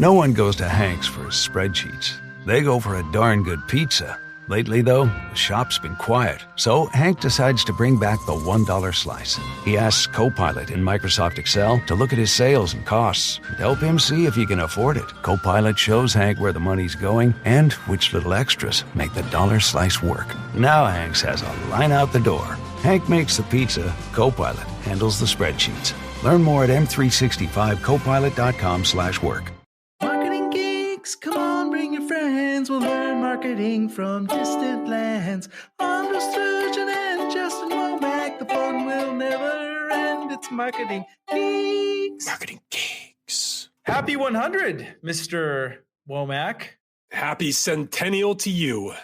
No one goes to Hank's for his spreadsheets. They go for a darn good pizza. Lately, though, the shop's been quiet, so Hank decides to bring back the $1 slice. He asks Copilot in Microsoft Excel to look at his sales and costs and help him see if he can afford it. Copilot shows Hank where the money's going and which little extras make the dollar slice work. Now Hank has a line out the door. Hank makes the pizza, Copilot handles the spreadsheets. Learn more at m365copilot.com/work. Marketing Geeks, come on, bring your friends. We'll learn marketing from distant lands. Andre Sturgeon and Justin Womack, the fun will never end. It's Marketing Geeks. Marketing Geeks. Happy 100, Mr. Womack. Happy Centennial to you.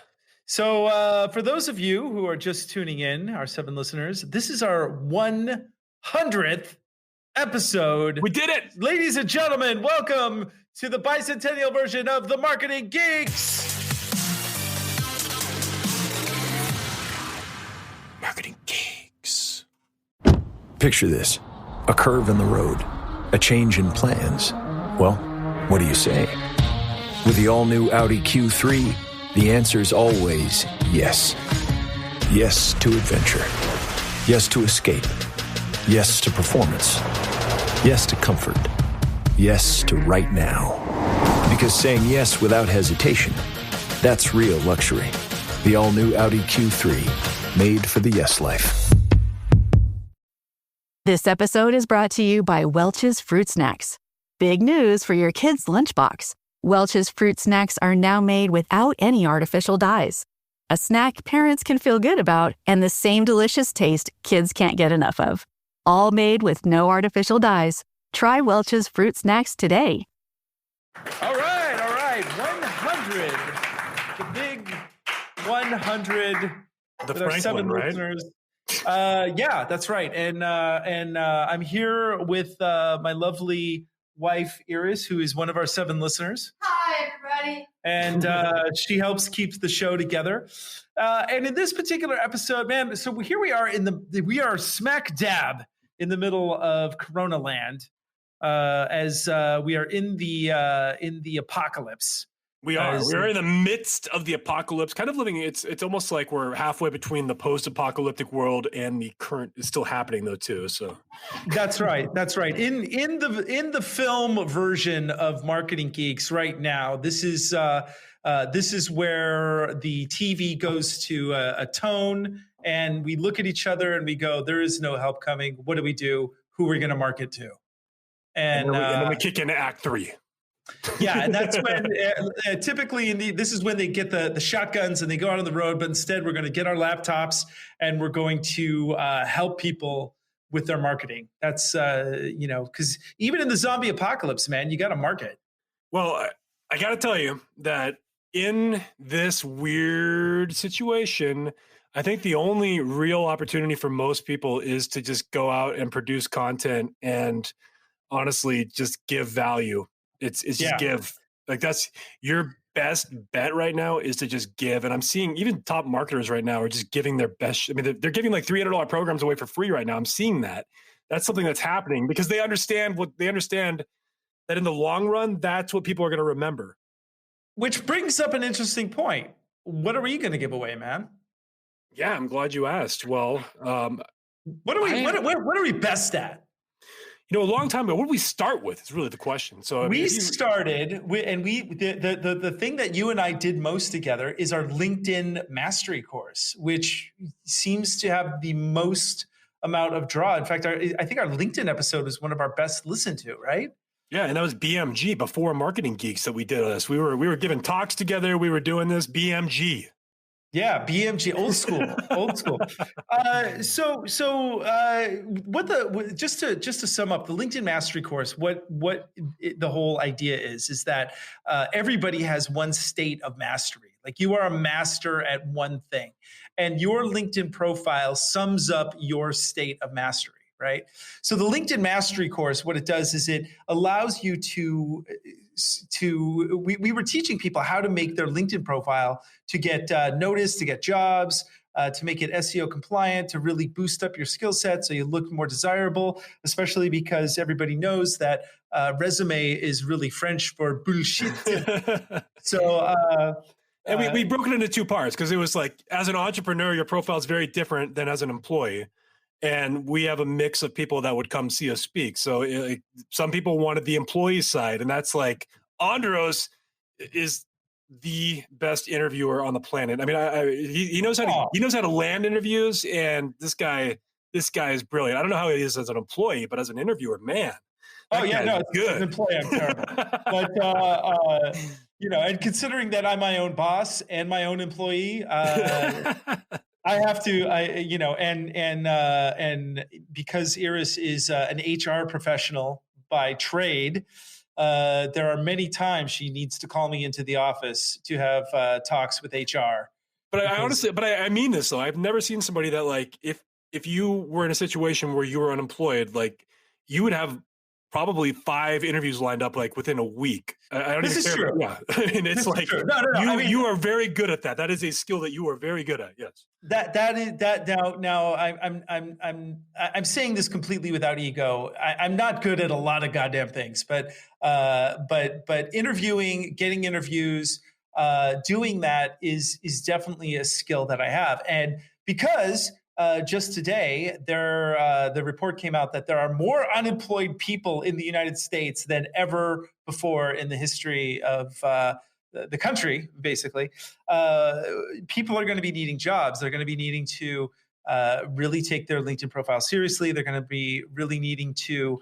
So for those of you who are just tuning in, our 7 listeners, this is our 100th episode. We did it! Ladies and gentlemen, welcome to the bicentennial version of the Marketing Geeks. Marketing Geeks. Picture this, a curve in the road, a change in plans. Well, what do you say? With the all-new Audi Q3, the answer is always yes. Yes to adventure. Yes to escape. Yes to performance. Yes to comfort. Yes to right now. Because saying yes without hesitation, that's real luxury. The all-new Audi Q3, made for the yes life. This episode is brought to you by Welch's Fruit Snacks. Big news for your kids' lunchbox. Welch's Fruit Snacks are now made without any artificial dyes. A snack parents can feel good about and the same delicious taste kids can't get enough of. All made with no artificial dyes. Try Welch's Fruit Snacks today. All right. 100. The big 100. The with our 7 Franklin, right? listeners. Yeah, that's right. And I'm here with my lovely wife, Iris, who is one of our 7 listeners. Hi, everybody. And she helps keep the show together. And in this particular episode, man, so here we are we are smack dab in the middle of Corona land, as we are in the apocalypse. We are. We're in the midst of the apocalypse, kind of living. It's almost like we're halfway between the post-apocalyptic world and the current. It's still happening though, too. So that's right. In the film version of Marketing Geeks right now, this is where the TV goes to a tone, and we look at each other and we go, "There is no help coming. What do we do? Who are we going to market to?" And then we kick into Act 3. Yeah, and that's when typically this is when they get the shotguns and they go out on the road. But instead, we're going to get our laptops and we're going to help people with their marketing. That's because even in the zombie apocalypse, man, you got to market. Well, I got to tell you that in this weird situation, I think the only real opportunity for most people is to just go out and produce content and honestly just give value. It's just give. Like that's your best bet right now is to just give. And I'm seeing even top marketers right now are just giving their best. I mean, they're giving like $300 programs away for free right now. I'm seeing that. That's something that's happening because they understand that in the long run, that's what people are going to remember. Which brings up an interesting point. What are we going to give away, man? Yeah, I'm glad you asked. Well, what are we best at? A long time ago, what did we start with? Is really the question. So the thing that you and I did most together is our LinkedIn mastery course, which seems to have the most amount of draw. In fact, I think our LinkedIn episode was one of our best listened to, right? Yeah, and that was BMG before Marketing Geeks that we did this. We were giving talks together. We were doing this BMG. Yeah, BMG, old school. Just to sum up the LinkedIn Mastery course, what the whole idea is that everybody has one state of mastery. Like you are a master at one thing, and your LinkedIn profile sums up your state of mastery. Right. So the LinkedIn Mastery course, what it does is it allows you we were teaching people how to make their LinkedIn profile to get noticed, to get jobs, to make it SEO compliant, to really boost up your skill set so you look more desirable, especially because everybody knows that resume is really French for bullshit. So, and we broke it into two parts because it was like, as an entrepreneur, your profile is very different than as an employee. And we have a mix of people that would come see us speak. So some people wanted the employee side, and that's like, Andros is the best interviewer on the planet. I mean, he knows how to land interviews, and this guy is brilliant. I don't know how he is as an employee, but as an interviewer, man. Good. As an employee, I'm terrible. But and considering that I'm my own boss and my own employee, I have to, and because Iris is an HR professional by trade, there are many times she needs to call me into the office to have talks with HR. But I mean this though. I've never seen somebody that, like, if you were in a situation where you were unemployed, like, you would have probably 5 interviews lined up like within a week. I don't this even is care. true. Yeah. And it's like, no. You are very good at that. That is a skill that you are very good at. Yes. Now I'm saying this completely without ego. I'm not good at a lot of goddamn things, but interviewing, getting interviews, doing that is definitely a skill that I have. And because just today, the report came out that there are more unemployed people in the United States than ever before in the history of the country, basically. People are going to be needing jobs. They're going to be needing to really take their LinkedIn profile seriously. They're going to be really needing to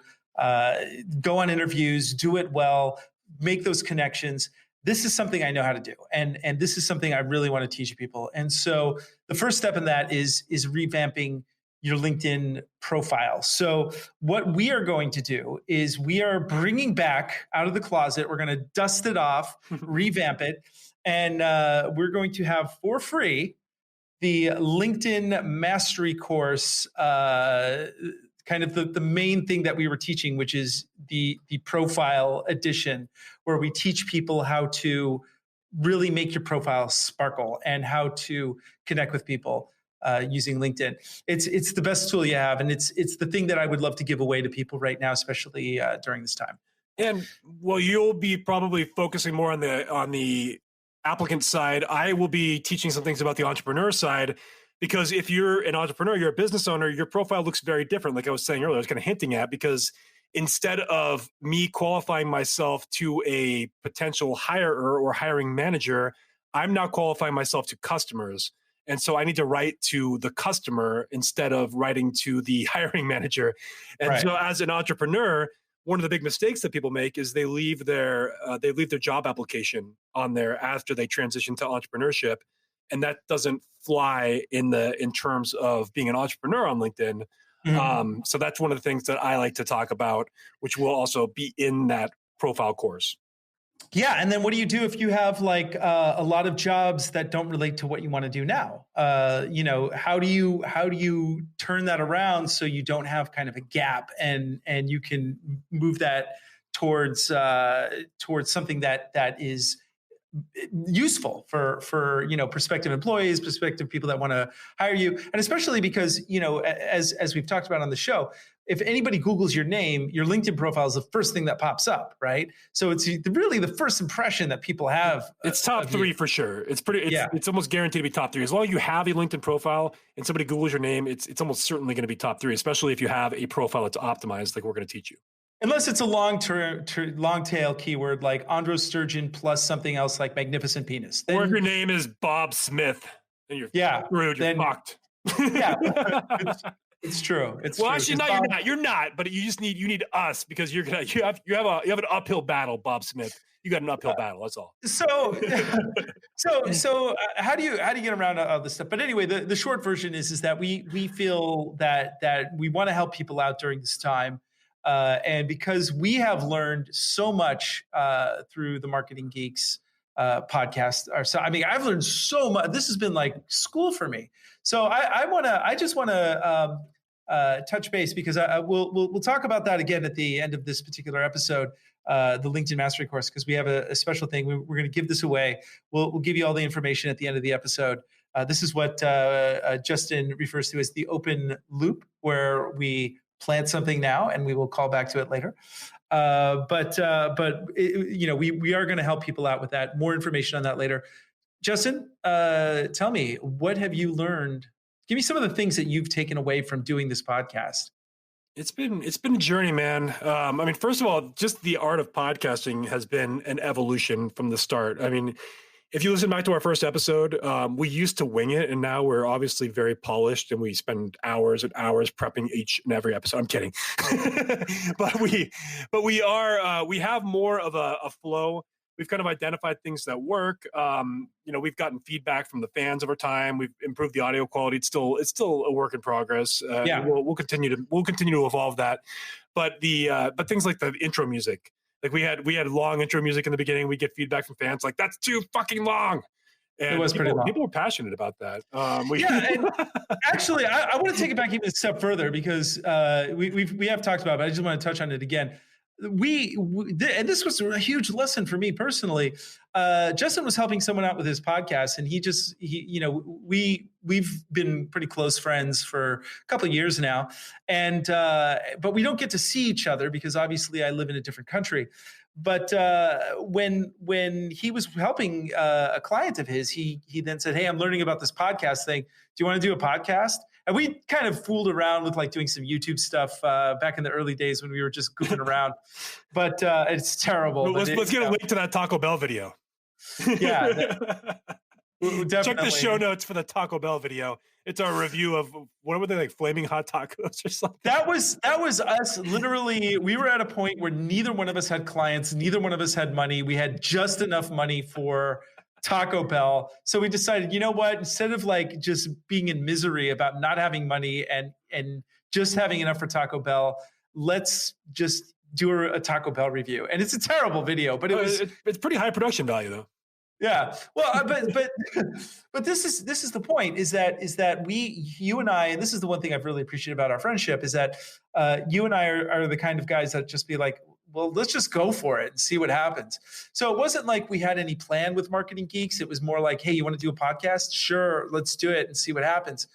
go on interviews, do it well, make those connections. This is something I know how to do. And this is something I really want to teach people. And so the first step in that is revamping your LinkedIn profile. So what we are going to do is we are bringing back out of the closet, we're going to dust it off, revamp it, and we're going to have for free the LinkedIn Mastery course, kind of the main thing that we were teaching, which is the profile edition, where we teach people how to really make your profile sparkle and how to connect with people using LinkedIn. It's the best tool you have, and it's the thing that I would love to give away to people right now, especially during this time. And well, you'll be probably focusing more on the applicant side. I will be teaching some things about the entrepreneur side. Because if you're an entrepreneur, you're a business owner, your profile looks very different. Like I was saying earlier, I was kind of hinting at, because instead of me qualifying myself to a potential hirer or hiring manager, I'm now qualifying myself to customers. And so I need to write to the customer instead of writing to the hiring manager. And so as an entrepreneur, one of the big mistakes that people make is they leave their job application on there after they transition to entrepreneurship. And that doesn't fly in terms of being an entrepreneur on LinkedIn. Mm-hmm. So that's one of the things that I like to talk about, which will also be in that profile course. Yeah. And then what do you do if you have like a lot of jobs that don't relate to what you want to do now? How do you turn that around so you don't have kind of a gap and you can move that towards something that is useful for prospective employees, prospective people that want to hire you, and especially because as we've talked about on the show, if anybody Googles your name, your LinkedIn profile is the first thing that pops up, right? So it's really the first impression that people have. It's top 3 for sure. It's almost guaranteed to be top 3 as long as you have a LinkedIn profile and somebody Googles your name. It's almost certainly going to be top 3, especially if you have a profile that's optimized, like we're going to teach you. Unless it's a long tail keyword like Andros Sturgeon plus something else like magnificent penis. Then, or if your name is Bob Smith, and you're screwed, you're fucked. Yeah, it's true. Actually, no, you're not. But you need us because you have an uphill battle, Bob Smith. You got an uphill battle. That's all. So how do you get around all this stuff? But anyway, the short version is that we feel that we want to help people out during this time. And because we have learned so much through the Marketing Geeks podcast, I've learned so much. This has been like school for me. So I just want to touch base because we'll talk about that again at the end of this particular episode, the LinkedIn Mastery course, because we have a special thing. We're going to give this away. We'll give you all the information at the end of the episode. This is what Justin refers to as the open loop, where we plant something now and we will call back to it later. But we are going to help people out with that. More information on that later. Justin, tell me, what have you learned? Give me some of the things that you've taken away from doing this podcast. It's been a journey, man. First of all, just the art of podcasting has been an evolution from the start. I mean, if you listen back to our first episode, we used to wing it, and now we're obviously very polished, and we spend hours and hours prepping each and every episode. I'm kidding, but we have more of a flow. We've kind of identified things that work. We've gotten feedback from the fans over time. We've improved the audio quality. It's still a work in progress. We'll continue to evolve that. But but things like the intro music, like we had long intro music in the beginning. We get feedback from fans like, that's too fucking long. And it was pretty long. People were passionate about that. And actually, I want to take it back even a step further, because we have talked about it, but I just want to touch on it again. And this was a huge lesson for me personally. Justin was helping someone out with his podcast, and we've been pretty close friends for a couple of years now, and but we don't get to see each other because obviously I live in a different country. But when he was helping a client of his, he then said, "Hey, I'm learning about this podcast thing. Do you want to do a podcast?" And we kind of fooled around with like doing some YouTube stuff back in the early days when we were just goofing around. But it's terrible. Let's get a link to that Taco Bell video. Yeah, definitely. Check the show notes for the Taco Bell video. It's our review of, what were they, like flaming hot tacos or something? That was us. Literally, we were at a point where neither one of us had clients, neither one of us had money. We had just enough money for Taco Bell. So we decided, you know what, instead of like just being in misery about not having money and just having enough for Taco Bell, let's just do a Taco Bell review. And it's a terrible video, but it's pretty high production value though. Yeah. Well, but this is the point, is that you and I, and this is the one thing I've really appreciated about our friendship, is that you and I are the kind of guys that just be like, well, let's just go for it and see what happens. So it wasn't like we had any plan with Marketing Geeks. It was more like, hey, you want to do a podcast? Sure, let's do it and see what happens.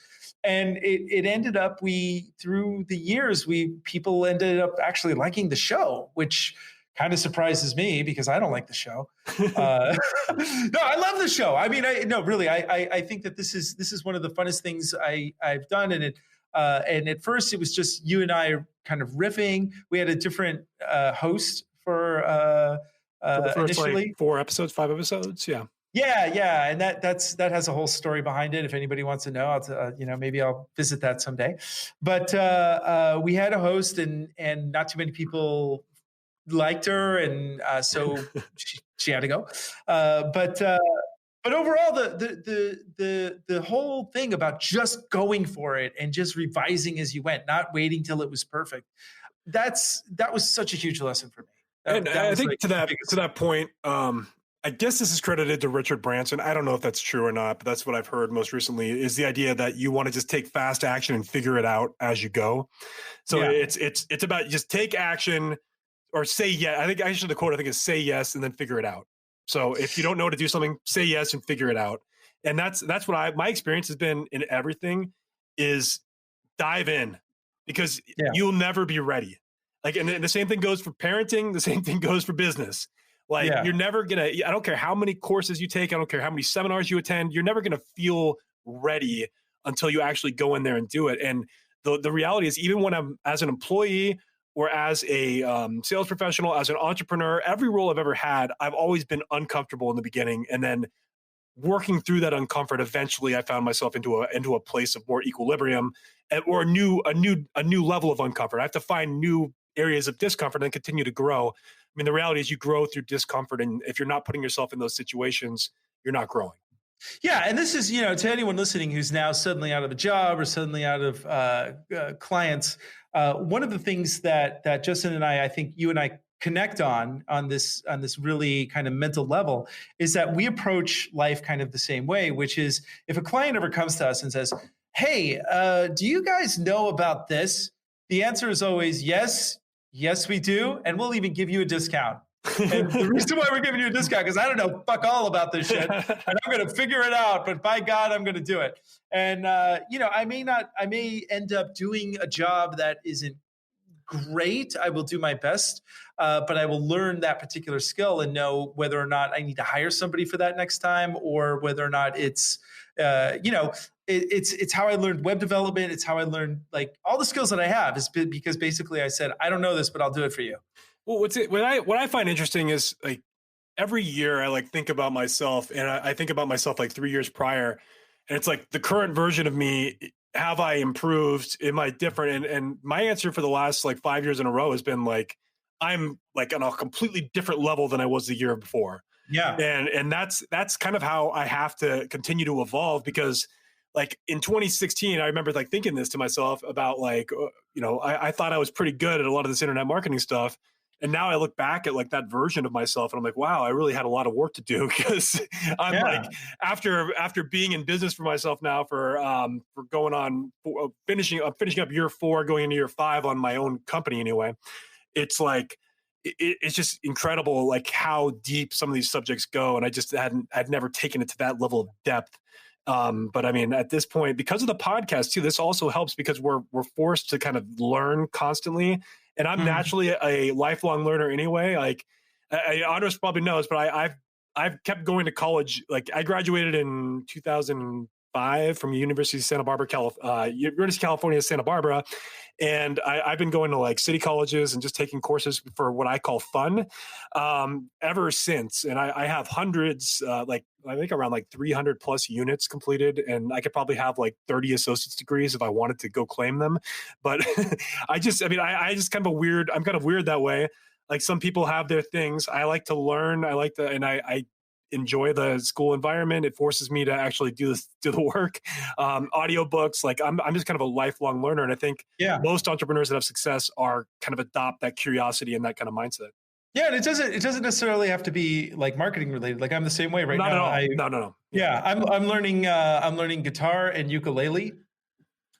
And it ended up, through the years, people ended up actually liking the show, which kind of surprises me because I don't like the show. No, I love the show. I mean, I think that this is one of the funnest things I've done. And at first it was just you and I kind of riffing. We had a different host for the first initially. Like 5 episodes. Yeah. Yeah. And that has a whole story behind it. If anybody wants to know, maybe I'll visit that someday. But we had a host and not too many people liked her, and so she had to go. But overall, the whole thing about just going for it and just revising as you went, not waiting till it was perfect, that was such a huge lesson for me. I think like to that point, I guess this is credited to Richard Branson. I don't know if that's true or not, but that's what I've heard most recently, is the idea that you want to just take fast action and figure it out as you go. So it's about just take action. Or say yes. I think actually the quote is say yes and then figure it out. So if you don't know how to do something, say yes and figure it out. And that's what my experience has been in everything, is dive in, because you'll never be ready. Like, and the same thing goes for parenting. The same thing goes for business. Like you're never gonna. I don't care how many courses you take. I don't care how many seminars you attend. You're never gonna feel ready until you actually go in there and do it. And the reality is, even when I'm as an employee, or as a sales professional, as an entrepreneur, every role I've ever had, I've always been uncomfortable in the beginning. And then working through that uncomfort, eventually I found myself into a place of more equilibrium, or a new level of uncomfort. I have to find new areas of discomfort and continue to grow. I mean, the reality is you grow through discomfort. And if you're not putting yourself in those situations, you're not growing. Yeah. And this is, to anyone listening who's now suddenly out of a job or suddenly out of clients, one of the things that Justin and I think you and I connect on this really kind of mental level, is that we approach life kind of the same way, which is, if a client ever comes to us and says, hey, do you guys know about this? The answer is always yes, we do. And we'll even give you a discount. And the reason why we're giving you a discount, because I don't know fuck all about this shit, and I'm going to figure it out, but by God, I'm going to do it. And, I may end up doing a job that isn't great. I will do my best, but I will learn that particular skill and know whether or not I need to hire somebody for that next time, or whether or not it's, it's how I learned web development. It's how I learned like all the skills that I have is because basically I said, I don't know this, but I'll do it for you. Well, what I find interesting is like every year I like think about myself, and I think about myself like 3 years prior, and it's like the current version of me. Have I improved? Am I different? And my answer for the last like 5 years in a row has been like, I'm like on a completely different level than I was the year before. Yeah. And that's kind of how I have to continue to evolve, because like in 2016, I remember like thinking this to myself about like, I thought I was pretty good at a lot of this internet marketing stuff. And now I look back at like that version of myself and I'm like, wow, I really had a lot of work to do, because I'm like, after being in business for myself now for going on finishing up year 4, going into year 5 on my own company anyway. It's like, it's just incredible, like how deep some of these subjects go. And I'd never taken it to that level of depth. But I mean, at this point, because of the podcast too, this also helps because we're forced to kind of learn constantly. And I'm naturally a lifelong learner anyway. Like Andres probably knows, but I've kept going to college. Like I graduated in 2005 from University of California, Santa Barbara. And I've been going to like city colleges and just taking courses for what I call fun ever since. And I have hundreds, like I think around like 300 plus units completed. And I could probably have like 30 associate's degrees if I wanted to go claim them. But I'm kind of weird that way. Like some people have their things. I like to learn. I enjoy the school environment. It forces me to actually do the work. Audiobooks, like I'm just kind of a lifelong learner. And I think most entrepreneurs that have success are kind of adopt that curiosity and that kind of mindset. Yeah. And it doesn't necessarily have to be like marketing related. Like I'm the same way right Not now. At all. No. Yeah. I'm learning guitar and ukulele.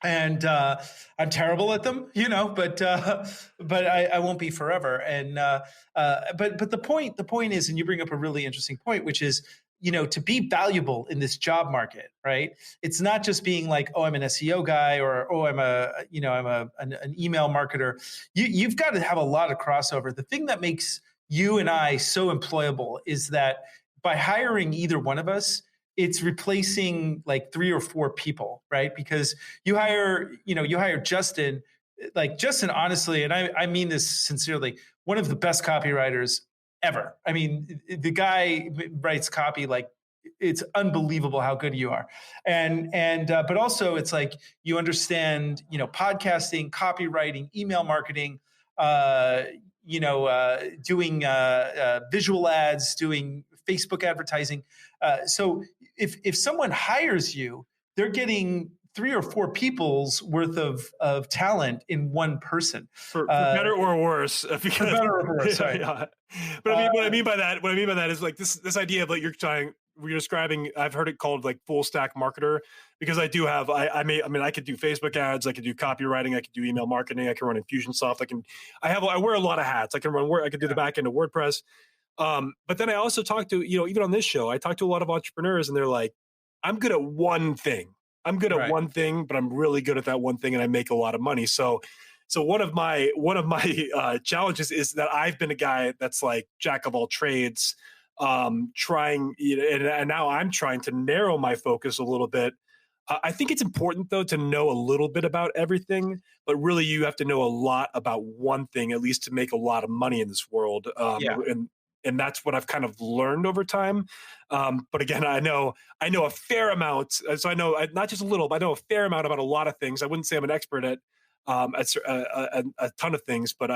And I'm terrible at them, but I won't be forever. And but the point is, and you bring up a really interesting point, which is, to be valuable in this job market, right? It's not just being like, oh, I'm an SEO guy, or oh, I'm an email marketer. You've got to have a lot of crossover. The thing that makes you and I so employable is that by hiring either one of us, it's replacing like 3 or 4 people, right? Because you hire Justin, honestly, and I mean this sincerely, one of the best copywriters ever. I mean, the guy writes copy like it's unbelievable how good you are. But also it's like you understand, podcasting, copywriting, email marketing, doing visual ads, doing Facebook advertising. So if someone hires you, they're getting 3 or 4 people's worth of talent in one person. For better or worse. For better or worse, sorry. Yeah. But what I mean by that is like this idea of like you're describing, I've heard it called like full stack marketer, because I do have, I could do Facebook ads, I could do copywriting, I could do email marketing, I can run Infusionsoft, I wear a lot of hats. I could do the back end of WordPress. But then I also talk to, even on this show, I talk to a lot of entrepreneurs and they're like, I'm good at one thing. I'm good at one thing, but I'm really good at that one thing and I make a lot of money. So one of my challenges is that I've been a guy that's like jack of all trades, trying, and now I'm trying to narrow my focus a little bit. I think it's important though to know a little bit about everything, but really you have to know a lot about one thing, at least to make a lot of money in this world. And that's what I've kind of learned over time. But again, I know a fair amount. So I know not just a little, but I know a fair amount about a lot of things. I wouldn't say I'm an expert at a ton of things, but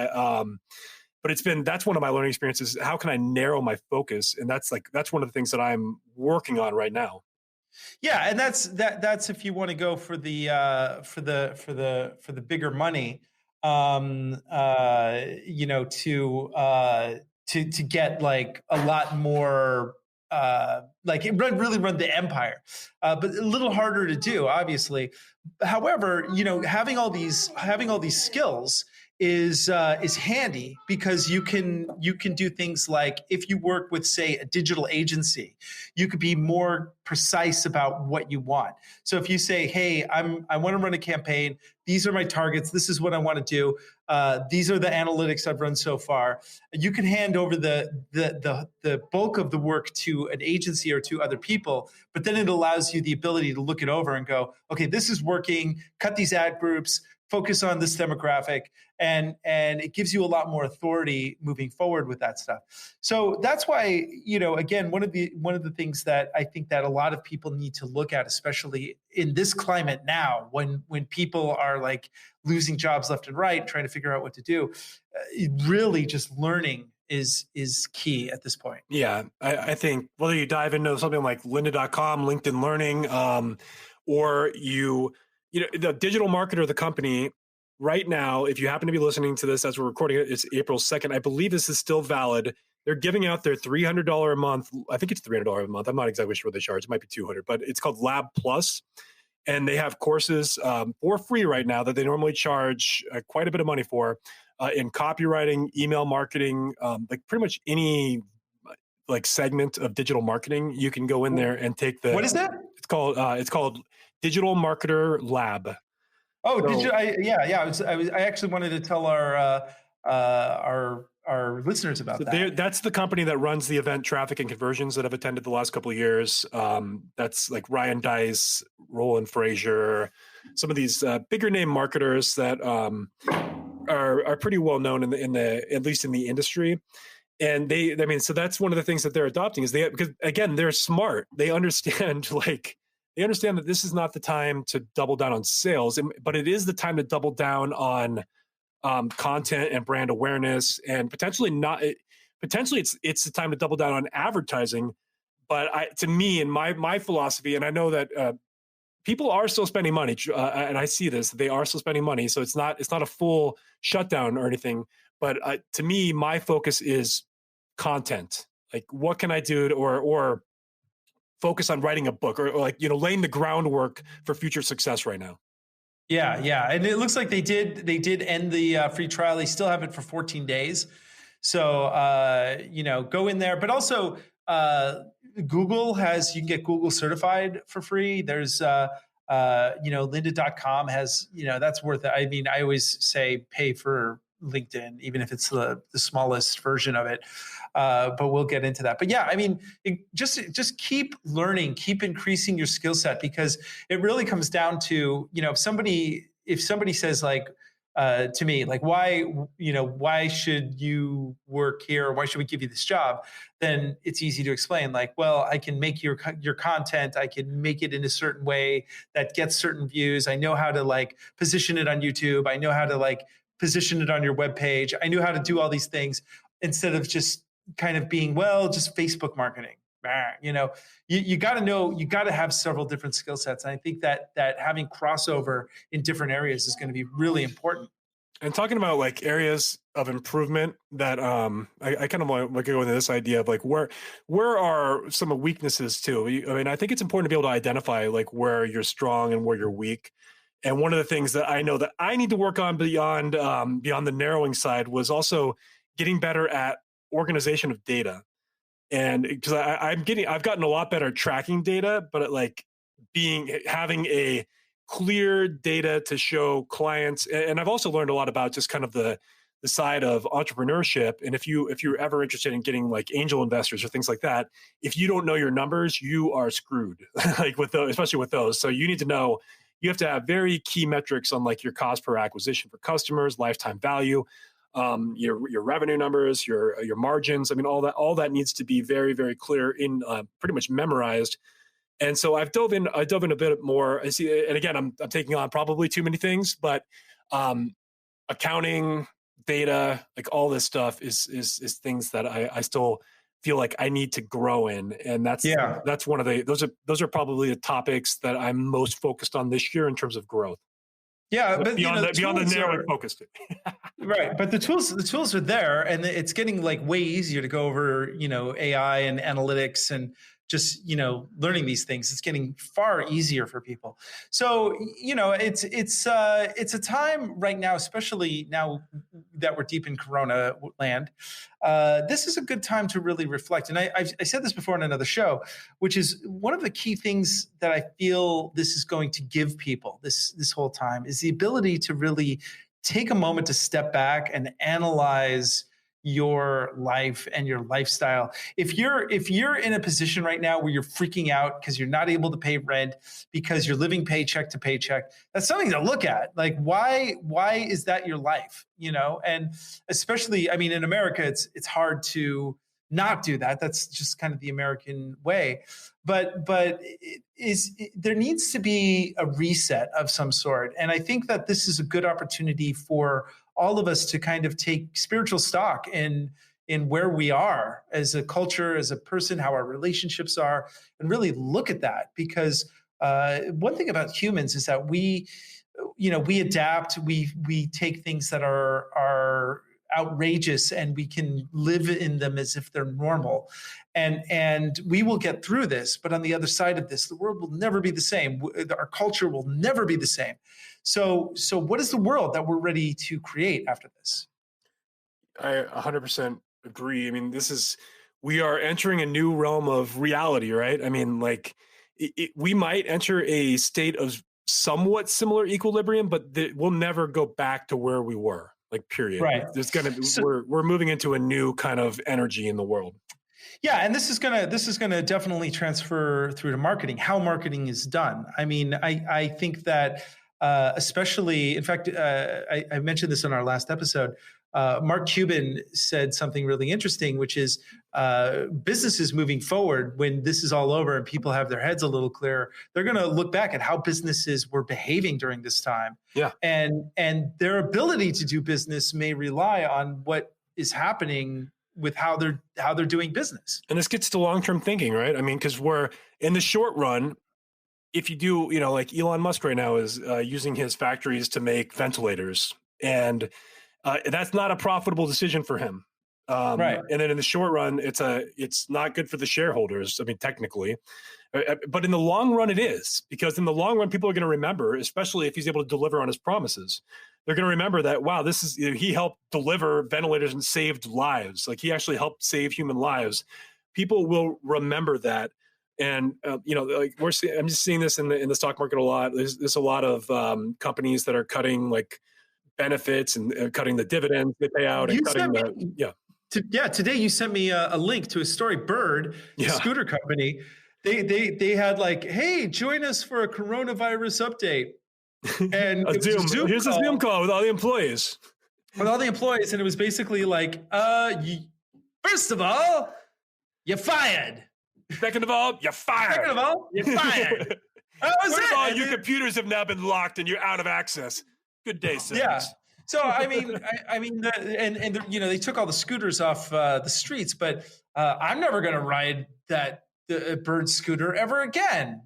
that's one of my learning experiences. How can I narrow my focus? And that's one of the things that I'm working on right now. Yeah, and that's if you want to go for the bigger money, to get like a lot more, like it really run the empire, but a little harder to do, obviously. However, having all these skills is handy because you can do things like, if you work with, say, a digital agency, you could be more precise about what you want. So if you say, hey, I want to run a campaign, these are my targets, this is what I want to do, these are the analytics I've run so far, you can hand over the bulk of the work to an agency or to other people, but then it allows you the ability to look it over and go, okay, this is working, cut these ad groups, focus on this demographic, and it gives you a lot more authority moving forward with that stuff. So that's why, again, one of the things that I think that a lot of people need to look at, especially in this climate now, when people are like losing jobs left and right, trying to figure out what to do, really just learning is key at this point. Yeah, I think whether you dive into something like lynda.com, LinkedIn Learning, or the digital marketer of the company right now, if you happen to be listening to this as we're recording it, it's April 2nd. I believe this is still valid. They're giving out their $300 a month. I think it's $300 a month. I'm not exactly sure what they charge. It might be $200, but it's called Lab Plus. And they have courses for free right now that they normally charge quite a bit of money for in copywriting, email marketing, like pretty much any like segment of digital marketing. You can go in there and take the. What is that? It's called Digital Marketer Lab. Oh, so, I actually wanted to tell our listeners about that. That's the company that runs the event Traffic and Conversions that I've attended the last couple of years. That's like Ryan Dice, Roland Frazier, some of these bigger name marketers that are pretty well known in the at least in the industry. And so that's one of the things that they're adopting is because again, they're smart. They understand that this is not the time to double down on sales, but it is the time to double down on content and brand awareness, and potentially it's the time to double down on advertising. But to me, and my philosophy, and I know that people are still spending money, and I see this, they are still spending money. So it's not a full shutdown or anything. But to me, my focus is content. Like, what can I do or focus on writing a book or like, laying the groundwork for future success right now. Yeah. And it looks like they did end the free trial. They still have it for 14 days. So, go in there, but also Google you can get Google certified for free. There's, lynda.com has, that's worth it. I mean, I always say pay for LinkedIn, even if it's the smallest version of it. But we'll get into that. But yeah, I mean, just keep learning, keep increasing your skill set, because it really comes down to, if somebody says like, to me, like, why should you work here? Or why should we give you this job? Then it's easy to explain, like, well, I can make your content, I can make it in a certain way that gets certain views. I know how to like position it on YouTube. I know how to like position it on your webpage. I knew how to do all these things instead of just kind of being, just Facebook marketing. You got to know, you got to have several different skill sets. And I think that having crossover in different areas is going to be really important. And talking about like areas of improvement that I kind of want to go into this idea of like where are some weaknesses too. I mean, I think it's important to be able to identify like where you're strong and where you're weak. And one of the things that I know that I need to work on beyond the narrowing side was also getting better at organization of data. And because I've gotten a lot better at tracking data, but having a clear data to show clients. And I've also learned a lot about just kind of the side of entrepreneurship. And if you're ever interested in getting like angel investors or things like that, if you don't know your numbers, you are screwed. Like with those, especially with those. So you need to know. You have to have very key metrics on like your cost per acquisition for customers, lifetime value, your revenue numbers, your margins. I mean, all that needs to be very, very clear in pretty much memorized. And so I dove in a bit more. I see, and again, I'm taking on probably too many things, but accounting, data, like all this stuff is things that I still feel like I need to grow in. And that's one of those are probably the topics that I'm most focused on this year in terms of growth. Yeah, but beyond the narrow focus. Right. But the tools are there, and it's getting like way easier to go over, AI and analytics and just, learning these things. It's getting far easier for people. So, it's a time right now, especially now that we're deep in Corona land. This is a good time to really reflect. And I said this before in another show, which is one of the key things that I feel this is going to give people this whole time is the ability to really take a moment to step back and analyze your life and your lifestyle. If you're in a position right now where you're freaking out because you're not able to pay rent, because you're living paycheck to paycheck, that's something to look at. Like, why is that your life? And especially, in America, it's hard to not do that. That's just kind of the American way. But there needs to be a reset of some sort. And I think that this is a good opportunity for all of us to kind of take spiritual stock in where we are as a culture, as a person, how our relationships are, and really look at that. Because one thing about humans is that we adapt, we take things that are outrageous and we can live in them as if they're normal. And we will get through this. But on the other side of this, the world will never be the same. Our culture will never be the same. So what is the world that we're ready to create after this? I 100% agree. We are entering a new realm of reality, right? We might enter a state of somewhat similar equilibrium, but we'll never go back to where we were, period. Right. We're moving into a new kind of energy in the world. Yeah, and this is gonna definitely transfer through to marketing, how marketing is done. I think that especially, in fact, I mentioned this in our last episode. Mark Cuban said something really interesting, which is businesses moving forward, when this is all over and people have their heads a little clearer, they're going to look back at how businesses were behaving during this time. Yeah. And their ability to do business may rely on what is happening with how they're doing business. And this gets to long-term thinking, right? Because we're in the short run, if you do, like Elon Musk right now is using his factories to make ventilators, and that's not a profitable decision for him. Right. And then in the short run, it's not good for the shareholders. technically, but in the long run, it is, because in the long run, people are going to remember, especially if he's able to deliver on his promises. They're going to remember that, wow, he helped deliver ventilators and saved lives. He actually helped save human lives. People will remember that. And, I'm just seeing this in the stock market a lot. There's a lot of companies that are cutting benefits and cutting the dividends they pay out. Today you sent me a link to a story. Bird, the scooter company, they had hey, join us for a coronavirus update. And here's a Zoom call with all the employees. And it was basically first of all, you're fired. Second of all, you're fired. That was First it. of all, your computers have now been locked and you're out of access. Good day, sir. Yeah. So they took all the scooters off the streets, but I'm never going to ride the Bird scooter ever again.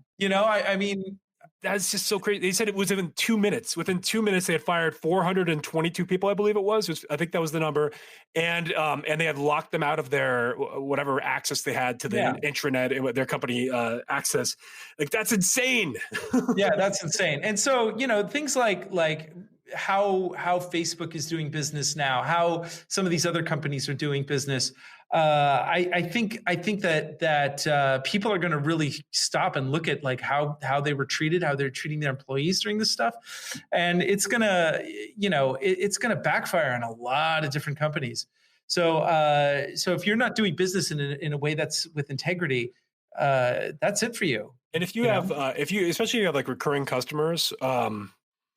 That's just so crazy. They said it was within 2 minutes. Within 2 minutes, they had fired 422 people, I believe it was. I think that was the number. And they had locked them out of their whatever access they had to the intranet and their company access. That's insane. Yeah, that's insane. And so, things like how Facebook is doing business now, how some of these other companies are doing business. I think that people are going to really stop and look at how they were treated, how they're treating their employees during this stuff, and it's gonna backfire on a lot of different companies. So if you're not doing business in a way that's with integrity, that's it for you. And if you have, especially if you have recurring customers,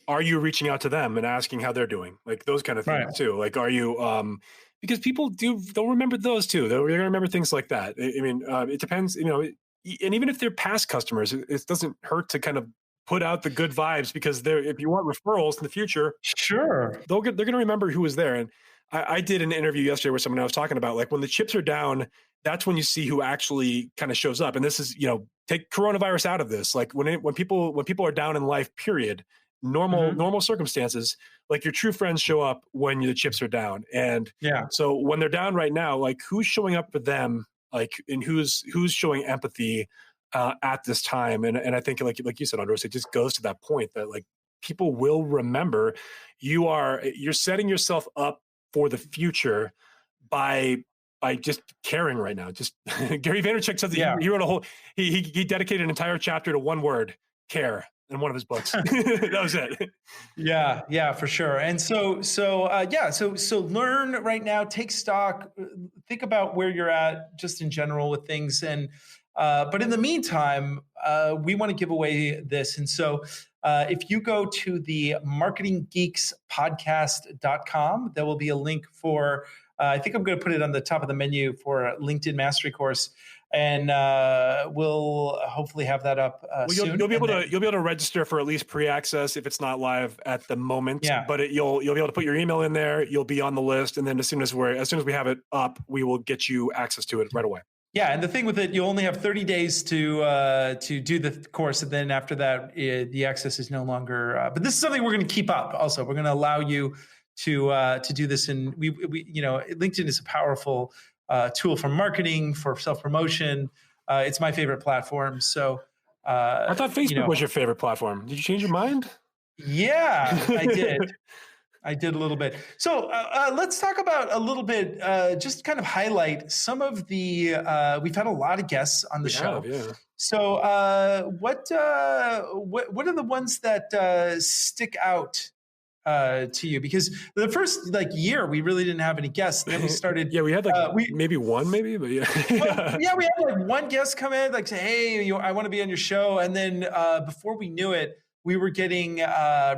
are you reaching out to them and asking how they're doing? Those kind of things too. Are you? Because people they'll remember those too. They're going to remember things like that. It depends, and even if they're past customers, it doesn't hurt to kind of put out the good vibes, because if you want referrals in the future, sure, they're going to remember who was there. And I did an interview yesterday with someone I was talking about, when the chips are down, that's when you see who actually kind of shows up. And this is, take coronavirus out of this. When people are down in life, period, normal circumstances, your true friends show up when the chips are down. And so when they're down right now, who's showing up for them like, and who's showing empathy at this time. And I think like you said, Andros, it just goes to that point that like people will remember you're setting yourself up for the future by just caring right now. Just Gary Vaynerchuk said that he wrote he dedicated an entire chapter to one word, care, in one of his books. That was it. Yeah, for sure. And so learn right now, take stock, think about where you're at just in general with things. And, but in the meantime, we want to give away this. And so if you go to the marketinggeekspodcast.com, there will be a link for, I think I'm going to put it on the top of the menu for a LinkedIn Mastery course. And we'll hopefully have that up soon. You'll be able to register for at least pre-access if it's not live at the moment. Yeah. But you'll be able to put your email in there. You'll be on the list, and then as soon as we have it up, we will get you access to it right away. Yeah, and the thing with it, you only have 30 days to do the course, and then after that, the access is no longer. But this is something we're going to keep up. Also, we're going to allow you to do this, and we LinkedIn is a powerful tool for marketing, for self-promotion. It's my favorite platform. So I thought Facebook was your favorite platform. Did you change your mind? Yeah, I did. I did a little bit. So let's talk about a little bit, just kind of highlight some of the, we've had a lot of guests on the show. Yeah. So what are the ones that stick out to you? Because the first year we really didn't have any guests. Then we started. Yeah, we had maybe one, but yeah. Well, yeah, we had one guest come in, say, hey, I want to be on your show, and then before we knew it, we were getting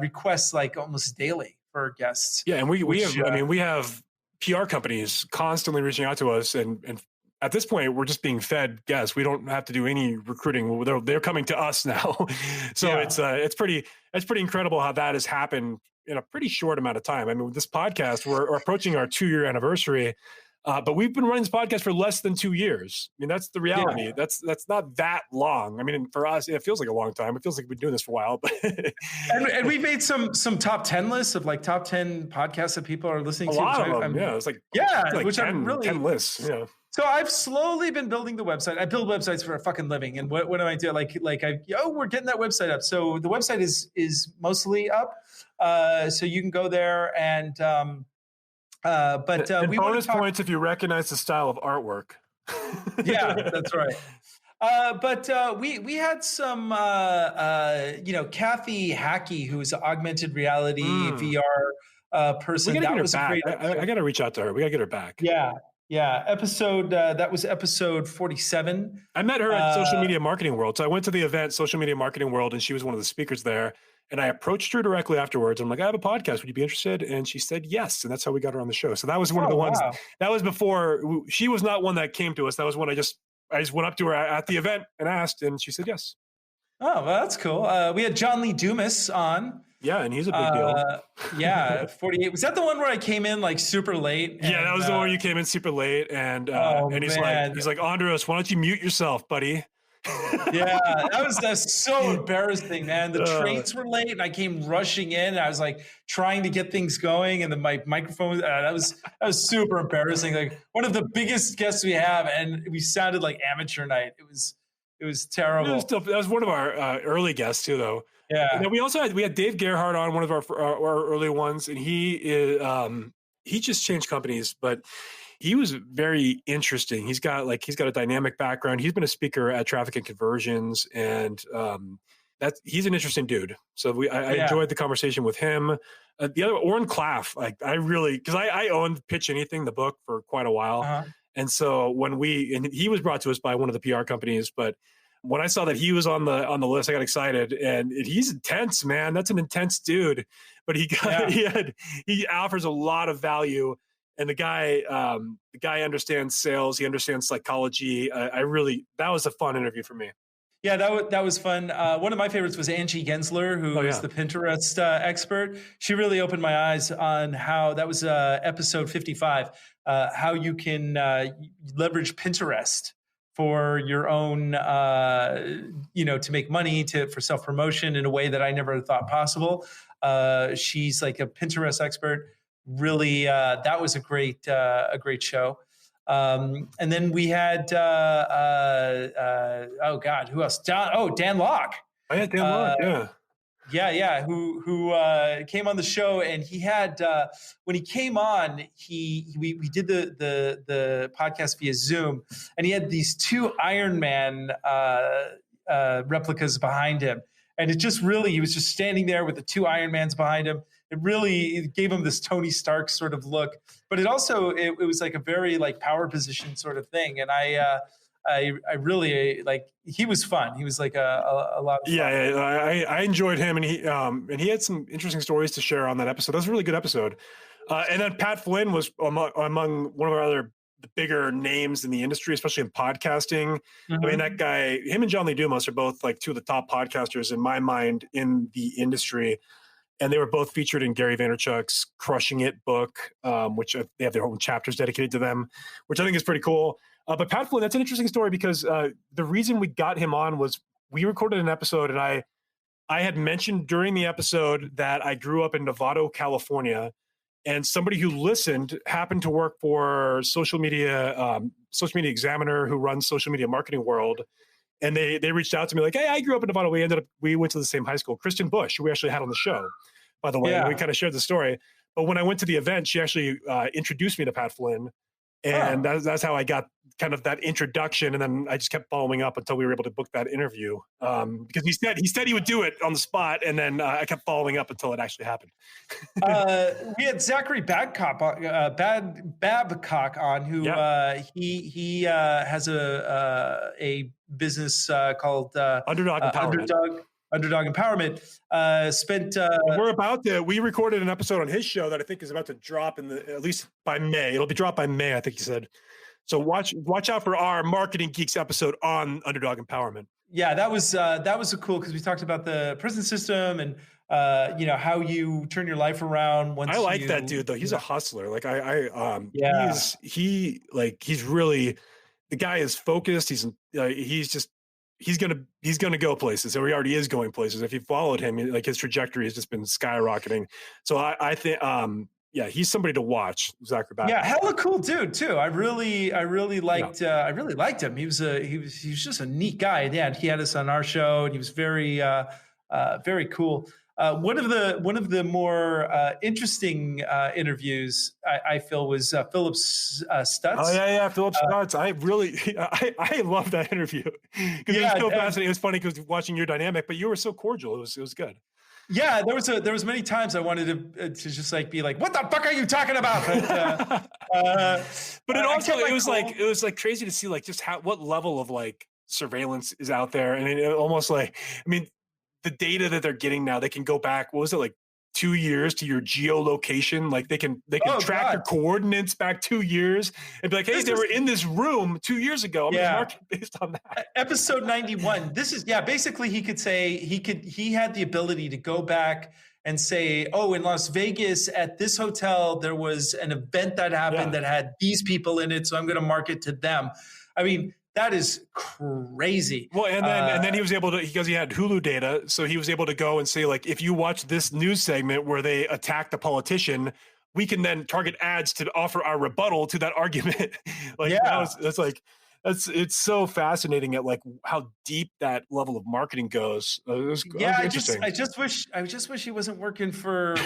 requests almost daily for guests. Yeah, and we have PR companies constantly reaching out to us, and at this point, we're just being fed guests. We don't have to do any recruiting. They're coming to us now. So it's pretty incredible how that has happened in a pretty short amount of time. I mean, with this podcast, we're approaching our 2-year anniversary, but we've been running this podcast for less than 2 years. I mean, that's the reality. Yeah. That's not that long. I mean, for us, it feels like a long time. It feels like we've been doing this for a while. But and we've made some top 10 lists of top 10 podcasts that people are listening to. A lot of them, yeah. It's which 10, I'm really 10 lists. Yeah. So I've slowly been building the website. I build websites for a fucking living. And what do I do? We're getting that website up. So the website is mostly up. So you can go there and we bonus points if you recognize the style of artwork. Yeah, that's right. But we had some Kathy Hackey, who's an augmented reality VR person. That was a great. I got to reach out to her. We got to get her back. Yeah. That was episode 47. I met her at Social Media Marketing World. So I went to the event, Social Media Marketing World, and she was one of the speakers there. And I approached her directly afterwards. I'm like, I have a podcast. Would you be interested? And she said yes. And that's how we got her on the show. So that was one of the ones. Wow. That was before. She was not one that came to us. That was one I just went up to her at the event and asked, and she said yes. Oh, well, that's cool. We had John Lee Dumas on. Yeah, and he's a big deal. Yeah, 48. Was that the one where I came in super late? Yeah, that was the one where you came in super late, and he's like, Andros, why don't you mute yourself, buddy? Yeah, that's so embarrassing, man. The trains were late, and I came rushing in. And I was trying to get things going, and then my microphone. That was super embarrassing. One of the biggest guests we have, and we sounded like amateur night. It was terrible. That was one of our early guests too, though. Yeah. And then we had Dave Gerhardt on, one of our early ones, and he just changed companies, but he was very interesting. He's got a dynamic background. He's been a speaker at Traffic and Conversions, and he's an interesting dude. So I enjoyed the conversation with him. The other, Oren Klaff, because I owned Pitch Anything, the book, for quite a while. Uh-huh. And so he was brought to us by one of the PR companies, but when I saw that he was on the list, I got excited, and he's intense, man. That's an intense dude, but he offers a lot of value, and the guy understands sales. He understands psychology. That was a fun interview for me. Yeah, that was fun. One of my favorites was Angie Gensler, who is the Pinterest expert. She really opened my eyes on how that was episode 55. How you can leverage Pinterest for your own, to make money, for self-promotion in a way that I never thought possible. She's like a Pinterest expert. Really, that was a great show. And then we had, oh God, who else? Dan Locke. Oh yeah, Dan Locke, Yeah. Who came on the show, and he had when he came on, we did the podcast via Zoom, and he had these two Iron Man replicas behind him, and it just really, he was just standing there with the two Iron Mans behind him. It gave him this Tony Stark sort of look, but it also it was like a very like power position sort of thing, and I really like. He was fun. He was like a lot of fun. Yeah, I enjoyed him, and he had some interesting stories to share on that episode. That was a really good episode. And then Pat Flynn was among one of our other bigger names in the industry, especially in podcasting. Mm-hmm. I mean, that guy, him and John Lee Dumas are both like two of the top podcasters in my mind in the industry. And they were both featured in Gary Vaynerchuk's Crushing It book, which they have their own chapters dedicated to them, which I think is pretty cool. But Pat Flynn, that's an interesting story because the reason we got him on was we recorded an episode, and I had mentioned during the episode that I grew up in Novato, California, and somebody who listened happened to work for Social Media Examiner, who runs Social Media Marketing World. And they reached out to me like, hey, I grew up in Novato. We went to the same high school. Kristen Bush, who we actually had on the show, by the way. Yeah. We kind of shared the story. But when I went to the event, she actually introduced me to Pat Flynn. And that's how I got kind of that introduction. And then I just kept following up until we were able to book that interview. Because he said he would do it on the spot. And then I kept following up until it actually happened. We had Zachary Babcock on, who he has a business called Underdog Empowerment. Underdog Empowerment. We recorded an episode on his show that I think is about to drop at least by May. It'll be dropped by May, I think he said. So watch out for our Marketing Geeks episode on Underdog Empowerment. Yeah, that was cool because we talked about the prison system and how you turn your life around. I like that dude though. He's a hustler. Like he's really, the guy is focused. He's gonna go places, or he already is going places. If you followed him, like his trajectory has just been skyrocketing. So I think, he's somebody to watch. Zachary Babcock. Yeah, hella cool dude too. I really liked him. He was just a neat guy. Yeah, he had us on our show, and he was very cool. One of the more interesting interviews I feel was Philip Stutz. Oh yeah, Philip Stutz. I love that interview because it was so fascinating. It was funny because watching your dynamic, but you were so cordial. It was good. Yeah, there was many times I wanted to just like be like, "What the fuck are you talking about?" But it was like crazy to see like just what level of like surveillance is out there, and it almost like, I mean, the data that they're getting now, they can go back, what was it, like 2 years to your geolocation? Like they can track your coordinates back 2 years and be like, hey, they were in this room 2 years ago. I'm marketing based on that. Episode 91. This is, basically he could say, he had the ability to go back and say, oh, in Las Vegas at this hotel, there was an event that happened that had these people in it. So I'm going to market to them. I mean, that is crazy. Well, and then he was able to, because he had Hulu data, so he was able to go and say, like, if you watch this news segment where they attack the politician, we can then target ads to offer our rebuttal to that argument. It's so fascinating at like how deep that level of marketing goes. I just wish he wasn't working for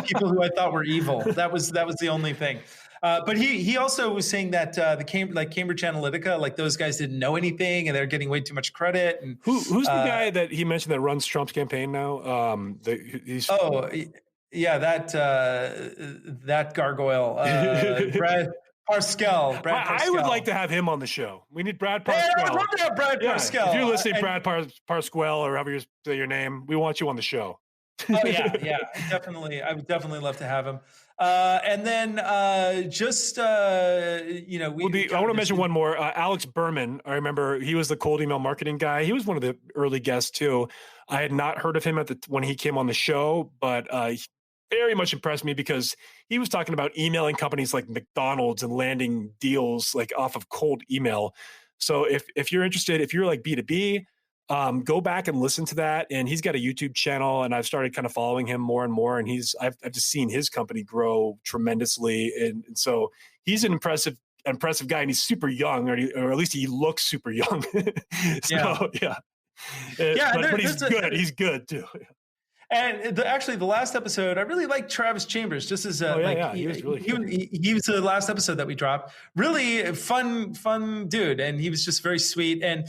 people who I thought were evil. That was the only thing. But he also was saying that Cambridge Analytica, like those guys didn't know anything and they're getting way too much credit. And who's the guy that he mentioned that runs Trump's campaign now? That gargoyle, Brad Parscale. I would like to have him on the show. We need Brad Parscale. Hey, I would love to have Brad Parscale. If you're listening, Brad Parscale, or however you say your name, we want you on the show. Oh yeah, definitely. I would definitely love to have him. And then I want to mention one more. Alex Berman. I remember he was the cold email marketing guy. He was one of the early guests too. I had not heard of him when he came on the show, but he very much impressed me because he was talking about emailing companies like McDonald's and landing deals like off of cold email. So if you're interested, if you're like B2B, go back and listen to that. And he's got a YouTube channel, and I've started kind of following him more and more. And I've just seen his company grow tremendously. And so he's an impressive impressive guy, and he's super young, or at least he looks super young. So but he's good. He's good too. And actually, the last episode, I really liked Travis Chambers. Just as he was really cool. he was the last episode that we dropped. Really fun dude, and he was just very sweet. And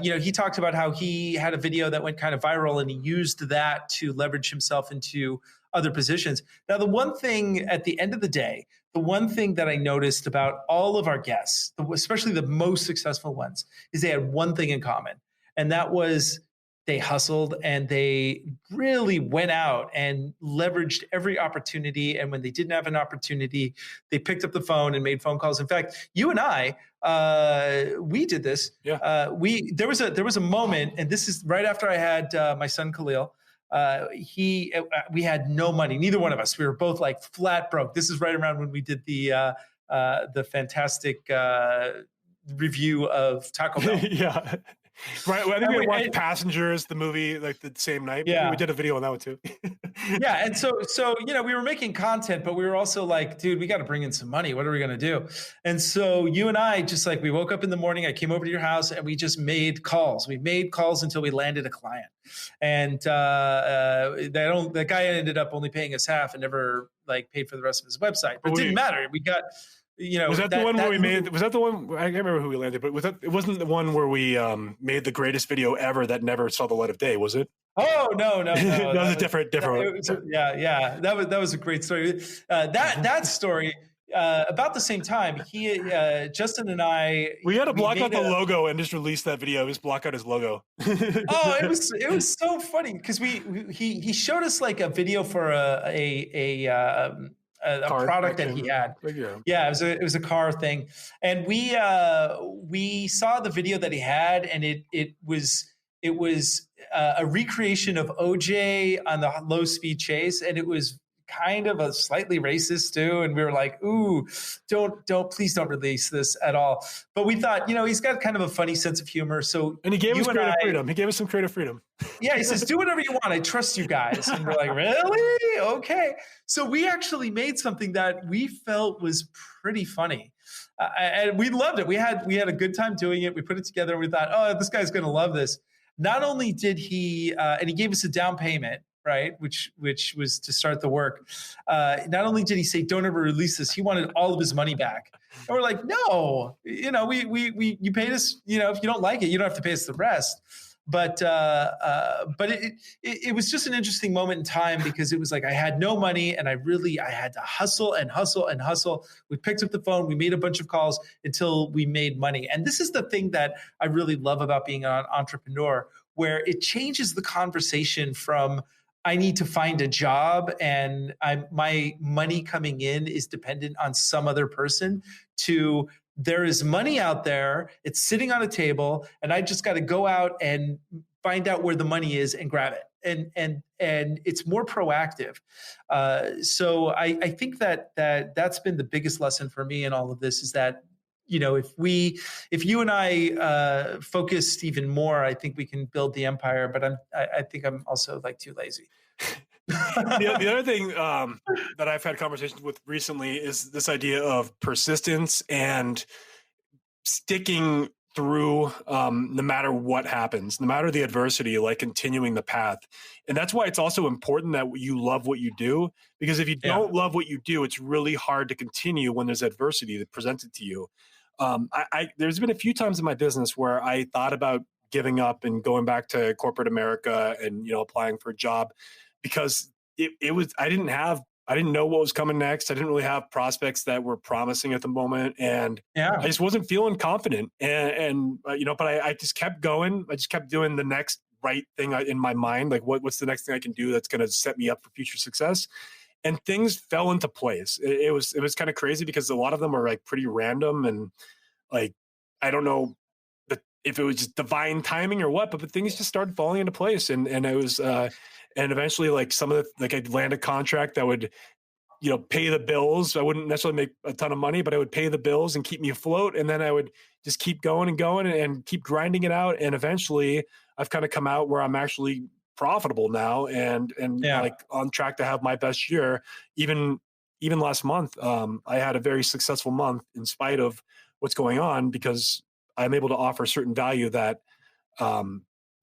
he talked about how he had a video that went kind of viral, and he used that to leverage himself into other positions. Now, the one thing at the end of the day, the one thing that I noticed about all of our guests, especially the most successful ones, is they had one thing in common, and that was they hustled and they really went out and leveraged every opportunity. And when they didn't have an opportunity, they picked up the phone and made phone calls. In fact, you and I, we did this. Yeah. There was a moment, and this is right after I had my son Khalil. We had no money, neither one of us. We were both like flat broke. This is right around when we did the fantastic review of Taco Bell. Yeah. Right. Well, I think we watched Passengers, the movie, like the same night. Yeah. We did a video on that one too. Yeah. And so, we were making content, but we were also like, dude, we got to bring in some money. What are we going to do? And so you and I just like, we woke up in the morning, I came over to your house and we just made calls. We made calls until we landed a client. And that guy ended up only paying us half and never like paid for the rest of his website, but it didn't matter. We got, was that the one where we made? Was that the one? I can't remember who we landed, but it wasn't the one where we made the greatest video ever that never saw the light of day, was it? Oh no! That was a different one. Yeah. That was a great story. That story. About the same time, Justin and I, we had to block out the logo and just release that video. Just block out his logo. It was so funny because he showed us like a video for a product that he had. Yeah, it was a car thing, and we saw the video that he had, and it was a recreation of OJ on the low speed chase, and it was kind of a slightly racist too. And we were like, ooh, please don't release this at all. But we thought, he's got kind of a funny sense of humor. So, and he gave us creative freedom. He gave us some creative freedom. Yeah. He says, do whatever you want. I trust you guys. And we're like, really? Okay. So we actually made something that we felt was pretty funny. And we loved it. We had a good time doing it. We put it together and we thought, oh, this guy's going to love this. Not only did he, and he gave us a down payment, right, which was to start the work. Not only did he say, don't ever release this, he wanted all of his money back. And we're like, no, you paid us, if you don't like it, you don't have to pay us the rest. But it was just an interesting moment in time because it was like I had no money and I had to hustle and hustle and hustle. We picked up the phone, we made a bunch of calls until we made money. And this is the thing that I really love about being an entrepreneur, where it changes the conversation from I need to find a job and my money coming in is dependent on some other person to there is money out there, it's sitting on a table, and I just got to go out and find out where the money is and grab it. And it's more proactive. So I think that's been the biggest lesson for me in all of this is that, if you and I focused even more, I think we can build the empire. But I think I'm also like too lazy. The other thing that I've had conversations with recently is this idea of persistence and sticking through no matter what happens, no matter the adversity, like continuing the path. And that's why it's also important that you love what you do, because if you don't love what you do, it's really hard to continue when there's adversity that presented to you. There's been a few times in my business where I thought about giving up and going back to corporate America and, applying for a job because I didn't know what was coming next. I didn't really have prospects that were promising at the moment. And I just wasn't feeling confident. But I just kept going. I just kept doing the next right thing in my mind. Like what's the next thing I can do that's going to set me up for future success? And things fell into place. It was kind of crazy because a lot of them are like pretty random and like, I don't know if it was just divine timing or what, but things just started falling into place. And it was, and eventually like I'd land a contract that would, pay the bills. I wouldn't necessarily make a ton of money, but I would pay the bills and keep me afloat. And then I would just keep going and going and keep grinding it out. And eventually I've kind of come out where I'm actually profitable now and like on track to have my best year, even even last month, I had a very successful month in spite of what's going on, because I'm able to offer certain value that